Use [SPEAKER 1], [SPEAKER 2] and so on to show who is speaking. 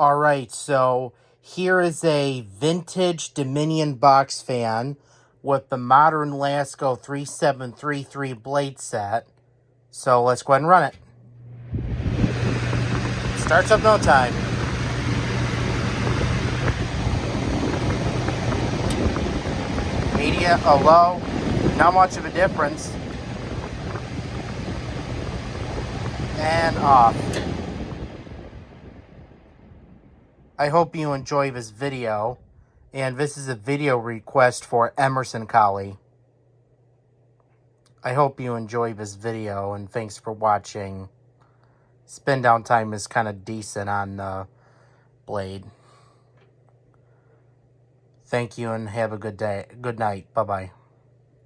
[SPEAKER 1] Alright, so here is a vintage Dominion box fan with the modern Lasko 3733 blade set. So let's go ahead and run it. Starts up no time. Media, a low, not much of a difference. And off. I hope you enjoy this video, and this is a video request for Emerson Collie. I hope you enjoy this video, and thanks for watching. Spin down time is kind of decent on the blade. Thank you and have a good day. Good night. Bye-bye.